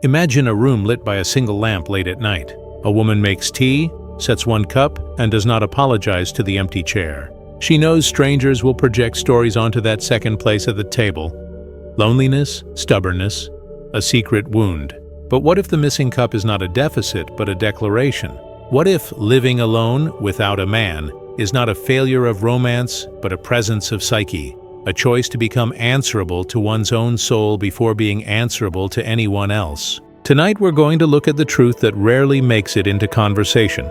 Imagine a room lit by a single lamp late at night. A woman makes tea, sets one cup, and does not apologize to the empty chair. She knows strangers will project stories onto that second place at the table. Loneliness, stubbornness, a secret wound. But what if the missing cup is not a deficit, but a declaration? What if living alone, without a man, is not a failure of romance, but a presence of psyche? A choice to become answerable to one's own soul before being answerable to anyone else. Tonight we're going to look at the truth that rarely makes it into conversation.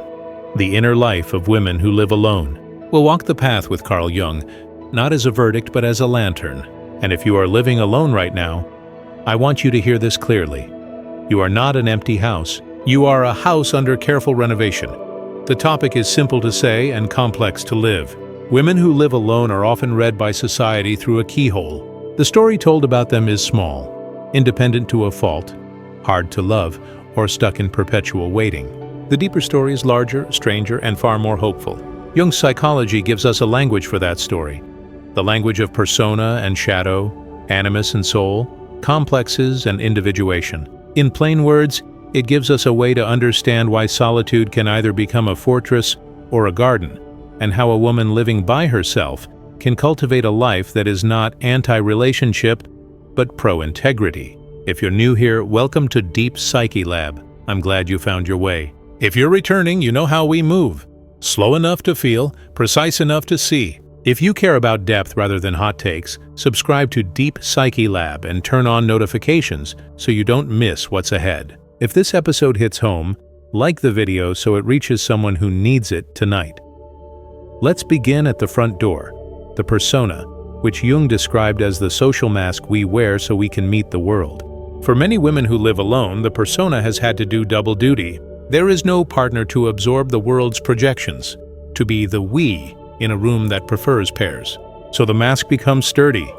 The inner life of women who live alone. We'll walk the path with Carl Jung, not as a verdict but as a lantern. And if you are living alone right now, I want you to hear this clearly. You are not an empty house. You are a house under careful renovation. The topic is simple to say and complex to live. Women who live alone are often read by society through a keyhole. The story told about them is small, independent to a fault, hard to love, or stuck in perpetual waiting. The deeper story is larger, stranger, and far more hopeful. Jung's psychology gives us a language for that story. The language of persona and shadow, animus and soul, complexes and individuation. In plain words, it gives us a way to understand why solitude can either become a fortress or a garden, and how a woman living by herself can cultivate a life that is not anti-relationship, but pro-integrity. If you're new here, welcome to Deep Psyche Lab. I'm glad you found your way. If you're returning, you know how we move. Slow enough to feel, precise enough to see. If you care about depth rather than hot takes, subscribe to Deep Psyche Lab and turn on notifications so you don't miss what's ahead. If this episode hits home, like the video so it reaches someone who needs it tonight. Let's begin at the front door, the persona, which Jung described as the social mask we wear so we can meet the world. For many women who live alone, the persona has had to do double duty. There is no partner to absorb the world's projections, to be the we in a room that prefers pairs. So the mask becomes sturdy,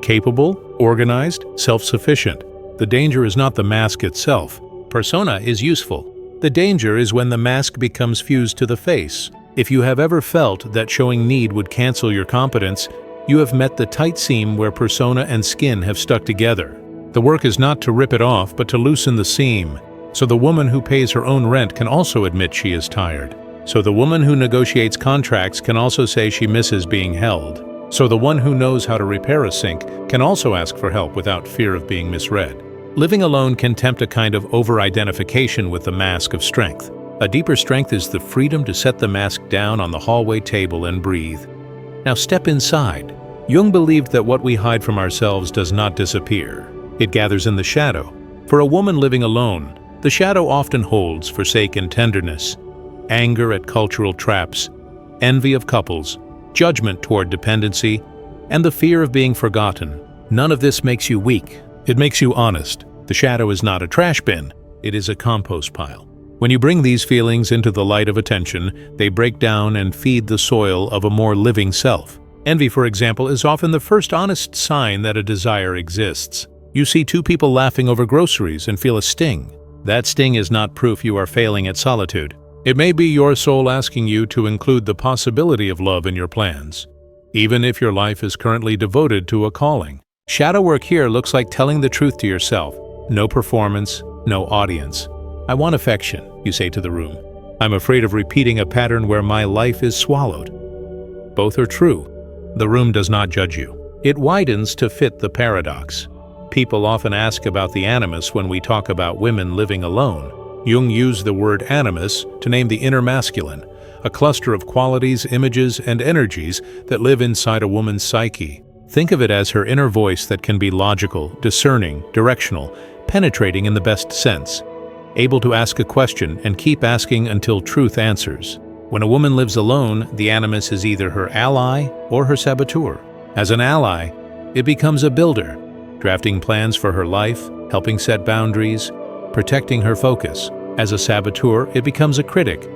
capable, organized, self-sufficient. The danger is not the mask itself. Persona is useful. The danger is when the mask becomes fused to the face. If you have ever felt that showing need would cancel your competence, you have met the tight seam where persona and skin have stuck together. The work is not to rip it off, but to loosen the seam. So the woman who pays her own rent can also admit she is tired. So the woman who negotiates contracts can also say she misses being held. So the one who knows how to repair a sink can also ask for help without fear of being misread. Living alone can tempt a kind of over-identification with the mask of strength. A deeper strength is the freedom to set the mask down on the hallway table and breathe. Now step inside. Jung believed that what we hide from ourselves does not disappear. It gathers in the shadow. For a woman living alone, the shadow often holds forsaken tenderness, anger at cultural traps, envy of couples, judgment toward dependency, and the fear of being forgotten. None of this makes you weak. It makes you honest. The shadow is not a trash bin. It is a compost pile. When you bring these feelings into the light of attention, they break down and feed the soil of a more living self. Envy, for example, is often the first honest sign that a desire exists. You see two people laughing over groceries and feel a sting. That sting is not proof you are failing at solitude. It may be your soul asking you to include the possibility of love in your plans, even if your life is currently devoted to a calling. Shadow work here looks like telling the truth to yourself. No performance, no audience. I want affection, you say to the room. I'm afraid of repeating a pattern where my life is swallowed. Both are true. The room does not judge you. It widens to fit the paradox. People often ask about the animus when we talk about women living alone. Jung used the word animus to name the inner masculine, a cluster of qualities, images, and energies that live inside a woman's psyche. Think of it as her inner voice that can be logical, discerning, directional, penetrating in the best sense, able to ask a question and keep asking until truth answers. When a woman lives alone, the animus is either her ally or her saboteur. As an ally, it becomes a builder, drafting plans for her life, helping set boundaries, protecting her focus. As a saboteur, it becomes a critic,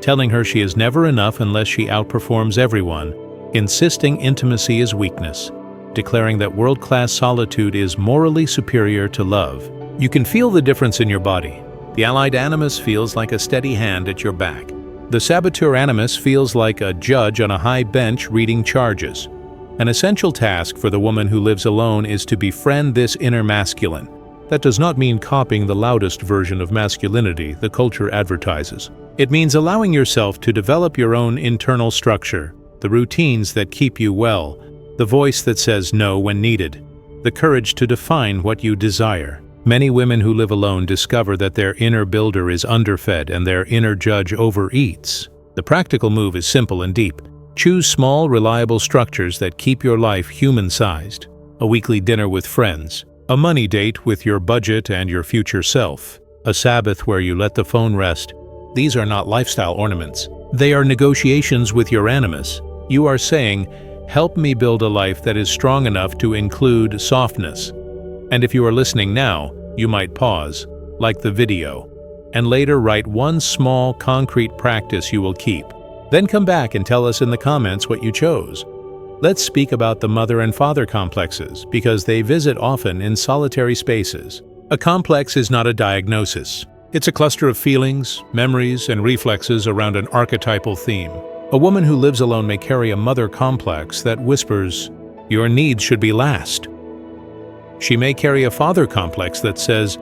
telling her she is never enough unless she outperforms everyone, insisting intimacy is weakness, declaring that world-class solitude is morally superior to love. You can feel the difference in your body. The allied animus feels like a steady hand at your back. The saboteur animus feels like a judge on a high bench reading charges. An essential task for the woman who lives alone is to befriend this inner masculine, That does not mean copying the loudest version of masculinity the culture advertises. It means allowing yourself to develop your own internal structure, the routines that keep you well, the voice that says no when needed, the courage to define what you desire. Many women who live alone discover that their inner builder is underfed and their inner judge overeats. The practical move is simple and deep. Choose small, reliable structures that keep your life human-sized. A weekly dinner with friends, a money date with your budget and your future self, a Sabbath where you let the phone rest. These are not lifestyle ornaments. They are negotiations with your animus. You are saying, "Help me build a life that is strong enough to include softness." And if you are listening now, you might pause, like the video, and later write one small, concrete practice you will keep. Then come back and tell us in the comments what you chose. Let's speak about the mother and father complexes, because they visit often in solitary spaces. A complex is not a diagnosis. It's a cluster of feelings, memories, and reflexes around an archetypal theme. A woman who lives alone may carry a mother complex that whispers, "Your needs should be last." She may carry a father complex that says,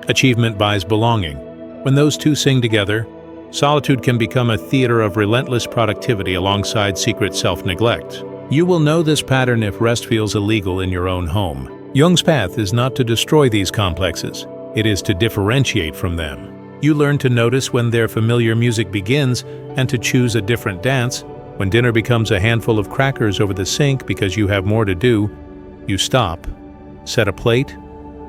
"Achievement buys belonging." When those two sing together, solitude can become a theater of relentless productivity alongside secret self-neglect. You will know this pattern if rest feels illegal in your own home. Jung's path is not to destroy these complexes. It is to differentiate from them. You learn to notice when their familiar music begins and to choose a different dance. When dinner becomes a handful of crackers over the sink because you have more to do, you stop, set a plate,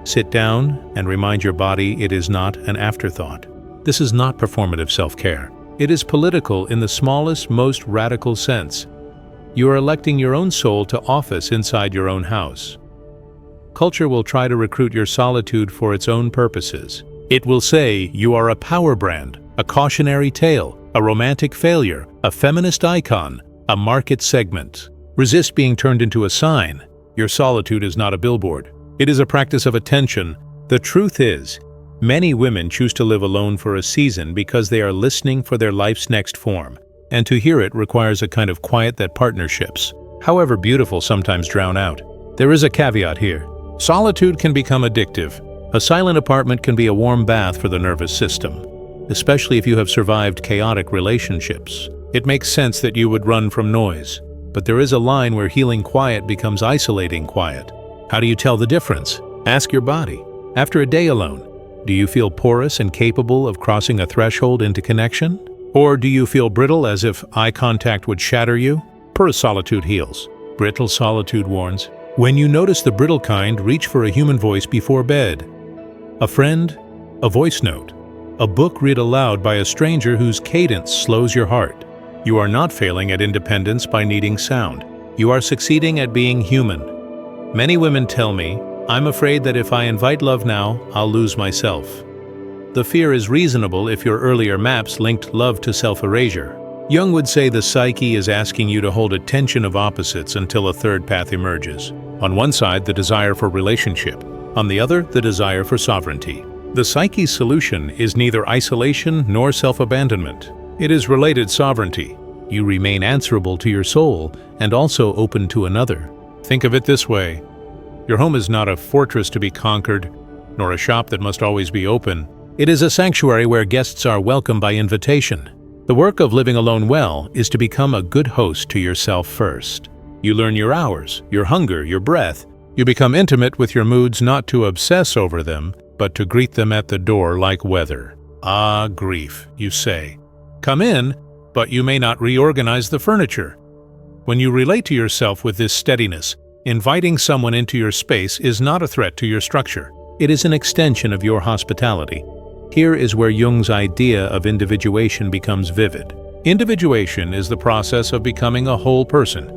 sit down, and remind your body it is not an afterthought. This is not performative self-care. It is political in the smallest, most radical sense. You are electing your own soul to office inside your own house. Culture will try to recruit your solitude for its own purposes. It will say you are a power brand, a cautionary tale, a romantic failure, a feminist icon, a market segment. Resist being turned into a sign. Your solitude is not a billboard. It is a practice of attention. The truth is, many women choose to live alone for a season because they are listening for their life's next form. And to hear it requires a kind of quiet that partnerships, however beautiful, sometimes drown out. There is a caveat here. Solitude can become addictive. A silent apartment can be a warm bath for the nervous system, especially if you have survived chaotic relationships. It makes sense that you would run from noise, but there is a line where healing quiet becomes isolating quiet. How do you tell the difference? Ask your body. After a day alone, do you feel porous and capable of crossing a threshold into connection? Or do you feel brittle, as if eye contact would shatter you? Porous solitude heals. Brittle solitude warns. When you notice the brittle kind, reach for a human voice before bed. A friend, a voice note, a book read aloud by a stranger whose cadence slows your heart. You are not failing at independence by needing sound. You are succeeding at being human. Many women tell me, "I'm afraid that if I invite love now, I'll lose myself." The fear is reasonable if your earlier maps linked love to self-erasure. Jung would say the psyche is asking you to hold a tension of opposites until a third path emerges. On one side, the desire for relationship. On the other, the desire for sovereignty. The psyche's solution is neither isolation nor self-abandonment. It is related sovereignty. You remain answerable to your soul and also open to another. Think of it this way. Your home is not a fortress to be conquered, nor a shop that must always be open. It is a sanctuary where guests are welcome by invitation. The work of living alone well is to become a good host to yourself first. You learn your hours, your hunger, your breath. You become intimate with your moods, not to obsess over them, but to greet them at the door like weather. Ah, grief, you say. Come in, but you may not reorganize the furniture. When you relate to yourself with this steadiness, inviting someone into your space is not a threat to your structure. It is an extension of your hospitality. Here is where Jung's idea of individuation becomes vivid. Individuation is the process of becoming a whole person,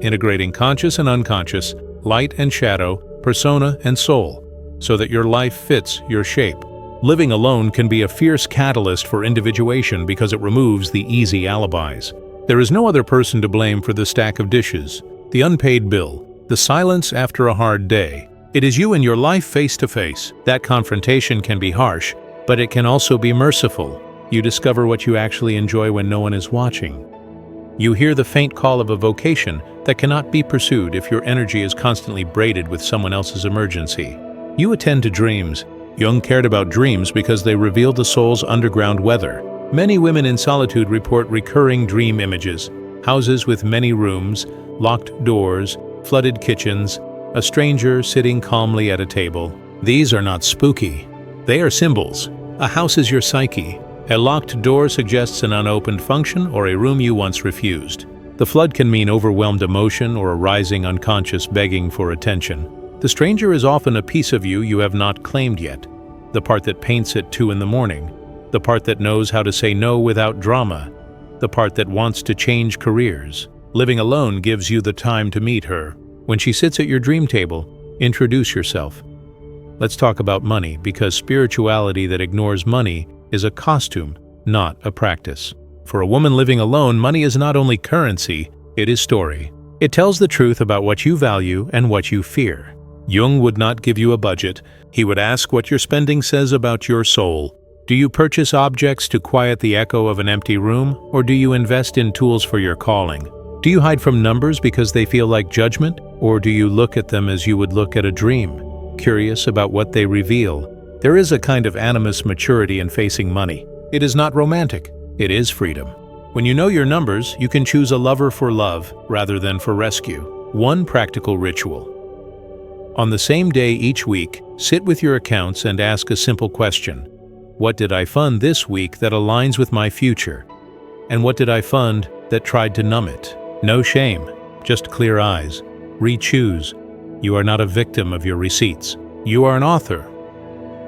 integrating conscious and unconscious, light and shadow, persona and soul, so that your life fits your shape. Living alone can be a fierce catalyst for individuation because it removes the easy alibis. There is no other person to blame for the stack of dishes, the unpaid bill, the silence after a hard day. It is you and your life face to face. That confrontation can be harsh, but it can also be merciful. You discover what you actually enjoy when no one is watching. You hear the faint call of a vocation that cannot be pursued if your energy is constantly braided with someone else's emergency. You attend to dreams. Jung cared about dreams because they reveal the soul's underground weather. Many women in solitude report recurring dream images: houses with many rooms, locked doors, flooded kitchens, a stranger sitting calmly at a table. These are not spooky. They are symbols. A house is your psyche. A locked door suggests an unopened function or a room you once refused. The flood can mean overwhelmed emotion or a rising unconscious begging for attention. The stranger is often a piece of you have not claimed yet. The part that paints at 2 in the morning. The part that knows how to say no without drama. The part that wants to change careers. Living alone gives you the time to meet her. When she sits at your dream table, introduce yourself. Let's talk about money, because spirituality that ignores money is a costume, not a practice. For a woman living alone, money is not only currency, it is story. It tells the truth about what you value and what you fear. Jung would not give you a budget. He would ask what your spending says about your soul. Do you purchase objects to quiet the echo of an empty room, or do you invest in tools for your calling? Do you hide from numbers because they feel like judgment, or do you look at them as you would look at a dream, curious about what they reveal? There is a kind of animus maturity in facing money. It is not romantic, it is freedom. When you know your numbers, you can choose a lover for love rather than for rescue. One practical ritual. On the same day each week, sit with your accounts and ask a simple question. What did I fund this week that aligns with my future? And what did I fund that tried to numb it? No shame, just clear eyes. Re-choose. You are not a victim of your receipts. You are an author.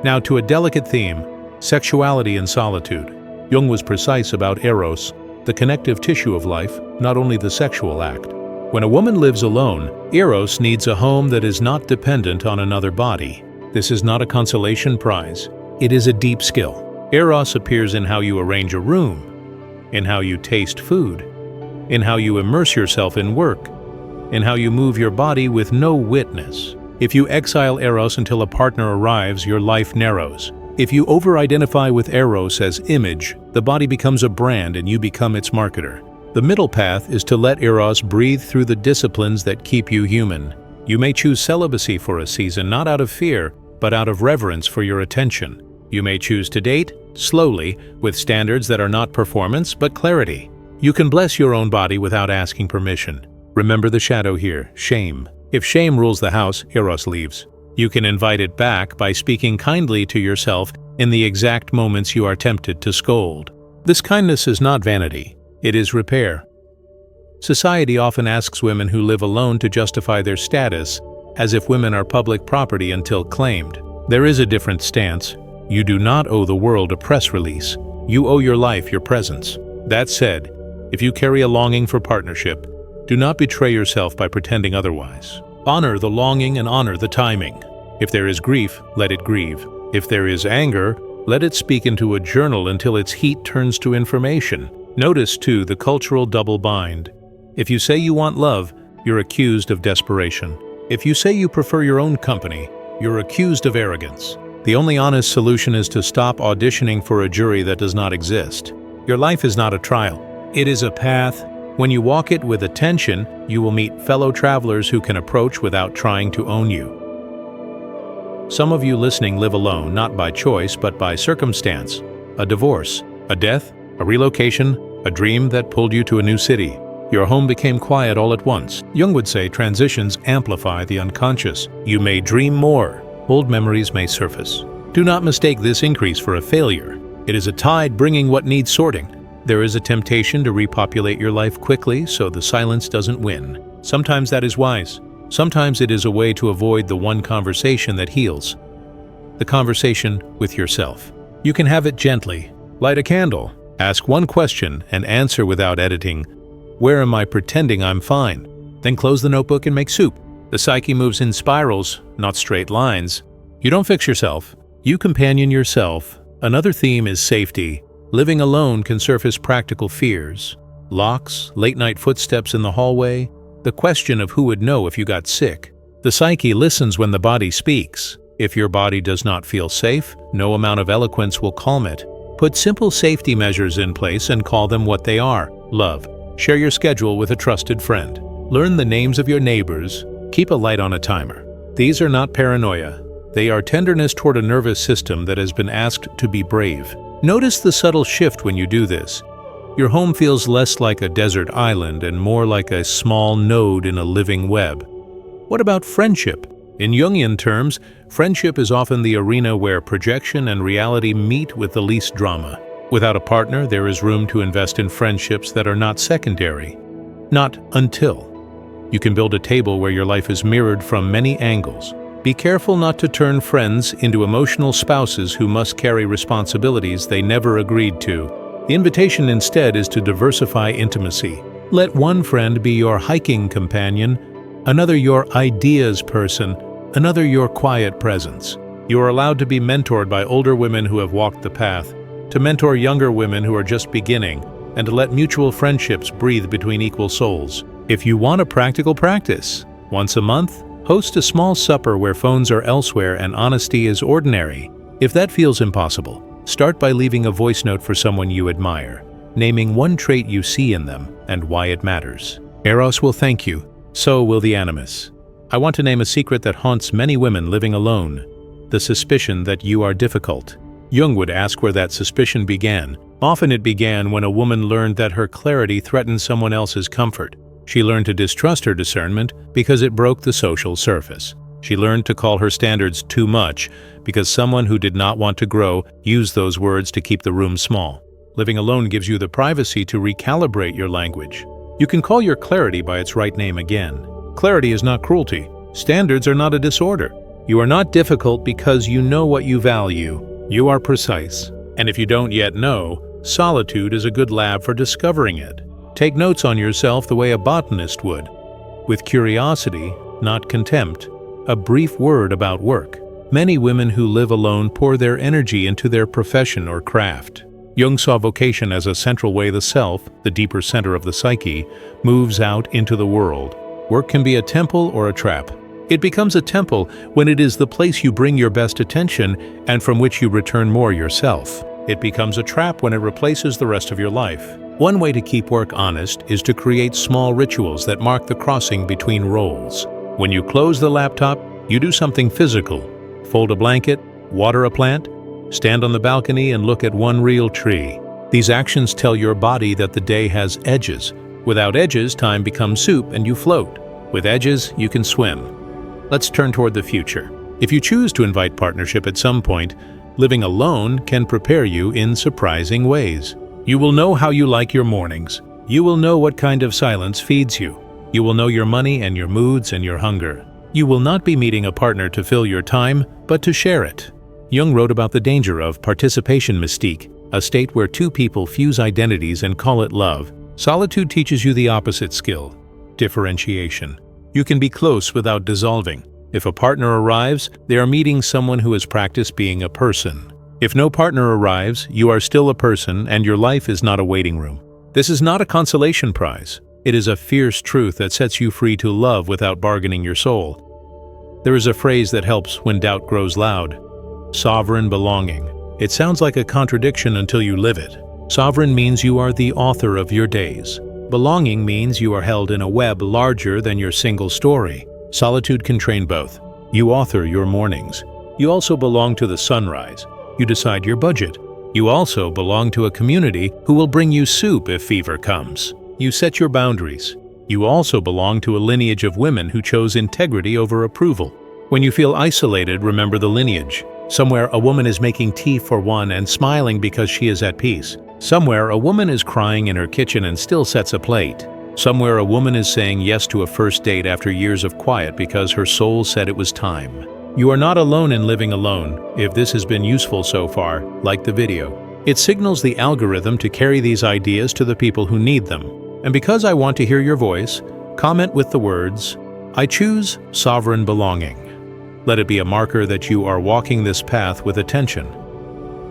Now to a delicate theme, sexuality and solitude. Jung was precise about eros, the connective tissue of life, not only the sexual act. When a woman lives alone, eros needs a home that is not dependent on another body. This is not a consolation prize. It is a deep skill. Eros appears in how you arrange a room, in how you taste food, in how you immerse yourself in work, in how you move your body with no witness. If you exile eros until a partner arrives, your life narrows. If you over-identify with eros as image, the body becomes a brand and you become its marketer. The middle path is to let eros breathe through the disciplines that keep you human. You may choose celibacy for a season, not out of fear, but out of reverence for your attention. You may choose to date, slowly, with standards that are not performance, but clarity. You can bless your own body without asking permission. Remember the shadow here, shame. If shame rules the house, eros leaves. You can invite it back by speaking kindly to yourself in the exact moments you are tempted to scold. This kindness is not vanity, it is repair. Society often asks women who live alone to justify their status, as if women are public property until claimed. There is a different stance. You do not owe the world a press release. You owe your life your presence. That said, if you carry a longing for partnership, do not betray yourself by pretending otherwise. Honor the longing and honor the timing. If there is grief, let it grieve. If there is anger, let it speak into a journal until its heat turns to information. Notice, too, the cultural double bind. If you say you want love, you're accused of desperation. If you say you prefer your own company, you're accused of arrogance. The only honest solution is to stop auditioning for a jury that does not exist. Your life is not a trial. It is a path. When you walk it with attention, you will meet fellow travelers who can approach without trying to own you. Some of you listening live alone, not by choice, but by circumstance. A divorce, a death, a relocation, a dream that pulled you to a new city. Your home became quiet all at once. Jung would say transitions amplify the unconscious. You may dream more. Old memories may surface. Do not mistake this increase for a failure. It is a tide bringing what needs sorting. There is a temptation to repopulate your life quickly so the silence doesn't win. Sometimes that is wise. Sometimes it is a way to avoid the one conversation that heals. The conversation with yourself. You can have it gently. Light a candle. Ask one question and answer without editing. Where am I pretending I'm fine? Then close the notebook and make soup. The psyche moves in spirals, not straight lines. You don't fix yourself. You companion yourself. Another theme is safety. Living alone can surface practical fears. Locks, late-night footsteps in the hallway, the question of who would know if you got sick. The psyche listens when the body speaks. If your body does not feel safe, no amount of eloquence will calm it. Put simple safety measures in place and call them what they are: love. Share your schedule with a trusted friend. Learn the names of your neighbors. Keep a light on a timer. These are not paranoia. They are tenderness toward a nervous system that has been asked to be brave. Notice the subtle shift when you do this. Your home feels less like a desert island and more like a small node in a living web. What about friendship? In Jungian terms, friendship is often the arena where projection and reality meet with the least drama. Without a partner, there is room to invest in friendships that are not secondary. Not until. You can build a table where your life is mirrored from many angles. Be careful not to turn friends into emotional spouses who must carry responsibilities they never agreed to. The invitation instead is to diversify intimacy. Let one friend be your hiking companion, another your ideas person, another your quiet presence. You are allowed to be mentored by older women who have walked the path, to mentor younger women who are just beginning, and to let mutual friendships breathe between equal souls. If you want a practical practice, once a month, host a small supper where phones are elsewhere and honesty is ordinary. If that feels impossible, start by leaving a voice note for someone you admire, naming one trait you see in them and why it matters. Eros will thank you, so will the animus. I want to name a secret that haunts many women living alone: the suspicion that you are difficult. Jung would ask where that suspicion began. Often it began when a woman learned that her clarity threatened someone else's comfort. She learned to distrust her discernment because it broke the social surface. She learned to call her standards too much because someone who did not want to grow used those words to keep the room small. Living alone gives you the privacy to recalibrate your language. You can call your clarity by its right name again. Clarity is not cruelty. Standards are not a disorder. You are not difficult because you know what you value. You are precise. And if you don't yet know, solitude is a good lab for discovering it. Take notes on yourself the way a botanist would. With curiosity, not contempt. A brief word about work. Many women who live alone pour their energy into their profession or craft. Jung saw vocation as a central way the self, the deeper center of the psyche, moves out into the world. Work can be a temple or a trap. It becomes a temple when it is the place you bring your best attention and from which you return more yourself. It becomes a trap when it replaces the rest of your life. One way to keep work honest is to create small rituals that mark the crossing between roles. When you close the laptop, you do something physical. Fold a blanket, water a plant, stand on the balcony and look at one real tree. These actions tell your body that the day has edges. Without edges, time becomes soup and you float. With edges, you can swim. Let's turn toward the future. If you choose to invite partnership at some point, living alone can prepare you in surprising ways. You will know how you like your mornings. You will know what kind of silence feeds you. You will know your money and your moods and your hunger. You will not be meeting a partner to fill your time, but to share it. Jung wrote about the danger of participation mystique, a state where two people fuse identities and call it love. Solitude teaches you the opposite skill, differentiation. You can be close without dissolving. If a partner arrives, they are meeting someone who has practiced being a person. If no partner arrives, you are still a person and your life is not a waiting room. This is not a consolation prize. It is a fierce truth that sets you free to love without bargaining your soul. There is a phrase that helps when doubt grows loud: sovereign belonging. It sounds like a contradiction until you live it. Sovereign means you are the author of your days. Belonging means you are held in a web larger than your single story. Solitude can train both. You author your mornings. You also belong to the sunrise. You decide your budget. You also belong to a community who will bring you soup if fever comes. You set your boundaries. You also belong to a lineage of women who chose integrity over approval. When you feel isolated, remember the lineage. Somewhere a woman is making tea for one and smiling because she is at peace. Somewhere a woman is crying in her kitchen and still sets a plate. Somewhere a woman is saying yes to a first date after years of quiet because her soul said it was time. You are not alone in living alone. If this has been useful so far, like the video. It signals the algorithm to carry these ideas to the people who need them. And because I want to hear your voice, comment with the words, "I choose sovereign belonging." Let it be a marker that you are walking this path with attention.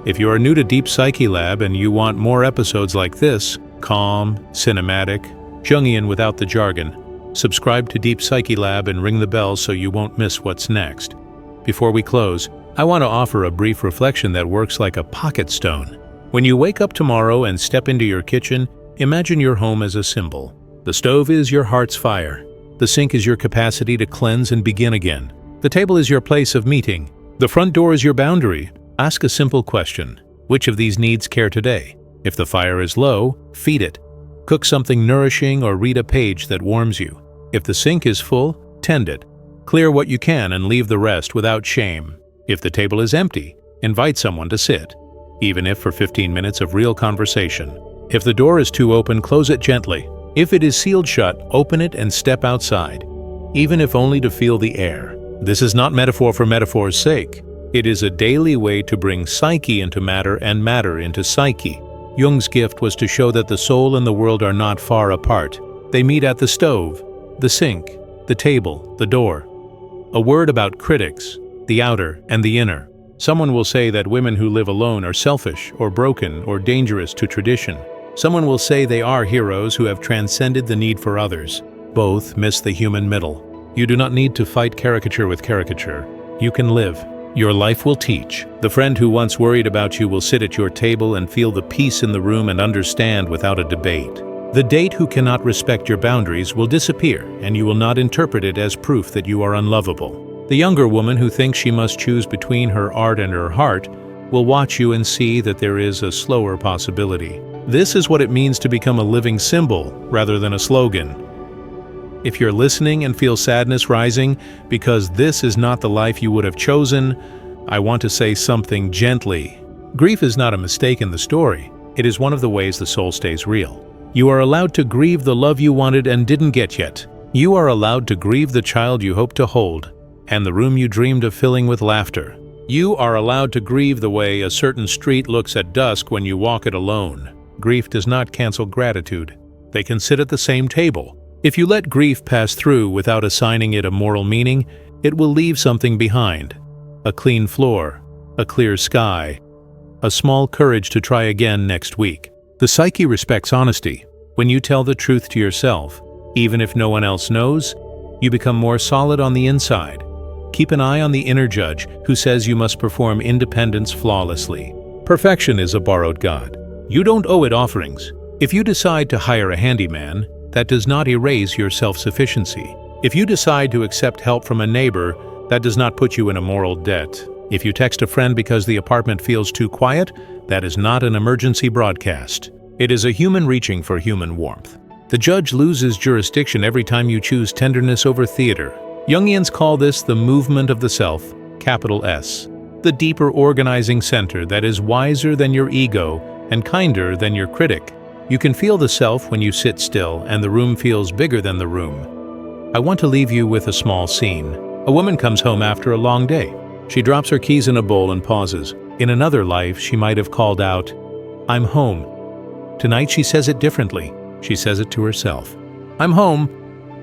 If you are new to Deep Psyche Lab and you want more episodes like this, calm, cinematic, Jungian without the jargon, subscribe to Deep Psyche Lab and ring the bell so you won't miss what's next. Before we close, I want to offer a brief reflection that works like a pocket stone. When you wake up tomorrow and step into your kitchen, imagine your home as a symbol. The stove is your heart's fire. The sink is your capacity to cleanse and begin again. The table is your place of meeting. The front door is your boundary. Ask a simple question. Which of these needs care today? If the fire is low, feed it. Cook something nourishing or read a page that warms you. If the sink is full, tend it. Clear what you can and leave the rest without shame. If the table is empty, invite someone to sit, even if for 15 minutes of real conversation. If the door is too open, close it gently. If it is sealed shut, open it and step outside, even if only to feel the air. This is not metaphor for metaphor's sake. It is a daily way to bring psyche into matter and matter into psyche. Jung's gift was to show that the soul and the world are not far apart. They meet at the stove, the sink, the table, the door. A word about critics, the outer and the inner. Someone will say that women who live alone are selfish or broken or dangerous to tradition. Someone will say they are heroes who have transcended the need for others. Both miss the human middle. You do not need to fight caricature with caricature. You can live. Your life will teach. The friend who once worried about you will sit at your table and feel the peace in the room and understand without a debate. The date who cannot respect your boundaries will disappear, and you will not interpret it as proof that you are unlovable. The younger woman who thinks she must choose between her art and her heart will watch you and see that there is a slower possibility. This is what it means to become a living symbol rather than a slogan. If you're listening and feel sadness rising because this is not the life you would have chosen, I want to say something gently. Grief is not a mistake in the story. It is one of the ways the soul stays real. You are allowed to grieve the love you wanted and didn't get yet. You are allowed to grieve the child you hoped to hold and the room you dreamed of filling with laughter. You are allowed to grieve the way a certain street looks at dusk when you walk it alone. Grief does not cancel gratitude. They can sit at the same table. If you let grief pass through without assigning it a moral meaning, it will leave something behind. A clean floor, a clear sky, a small courage to try again next week. The psyche respects honesty. When you tell the truth to yourself, even if no one else knows, you become more solid on the inside. Keep an eye on the inner judge who says you must perform independence flawlessly. Perfection is a borrowed god. You don't owe it offerings. If you decide to hire a handyman, that does not erase your self-sufficiency. If you decide to accept help from a neighbor, that does not put you in a moral debt. If you text a friend because the apartment feels too quiet, that is not an emergency broadcast. It is a human reaching for human warmth. The judge loses jurisdiction every time you choose tenderness over theater. Jungians call this the movement of the self, capital S, the deeper organizing center that is wiser than your ego and kinder than your critic. You can feel the self when you sit still and the room feels bigger than the room. I want to leave you with a small scene. A woman comes home after a long day. She drops her keys in a bowl and pauses. In another life, she might have called out, "I'm home." Tonight she says it differently. She says it to herself. "I'm home."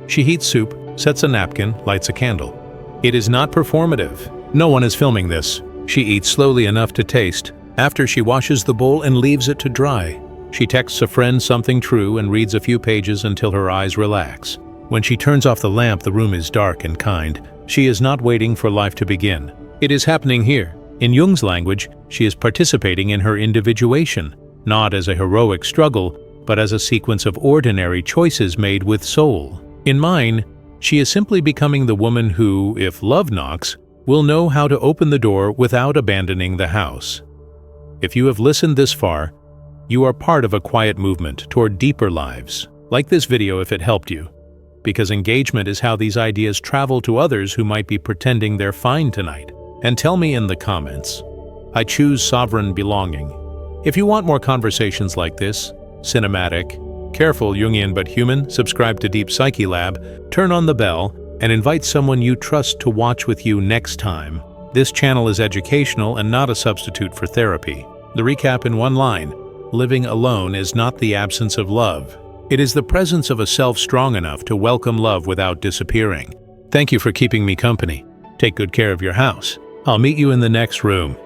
She heats soup, sets a napkin, lights a candle. It is not performative. No one is filming this. She eats slowly enough to taste. After, she washes the bowl and leaves it to dry. She texts a friend something true and reads a few pages until her eyes relax. When she turns off the lamp, the room is dark and kind. She is not waiting for life to begin. It is happening here. In Jung's language, she is participating in her individuation, not as a heroic struggle, but as a sequence of ordinary choices made with soul. In mine, she is simply becoming the woman who, if love knocks, will know how to open the door without abandoning the house. If you have listened this far, you are part of a quiet movement toward deeper lives. Like this video if it helped you, because engagement is how these ideas travel to others who might be pretending they're fine tonight. And tell me in the comments. I choose sovereign belonging. If you want more conversations like this, cinematic, careful, Jungian but human, subscribe to Deep Psyche Lab, turn on the bell, and invite someone you trust to watch with you next time. This channel is educational and not a substitute for therapy. The recap in one line: living alone is not the absence of love. It is the presence of a self strong enough to welcome love without disappearing. Thank you for keeping me company. Take good care of your house. I'll meet you in the next room.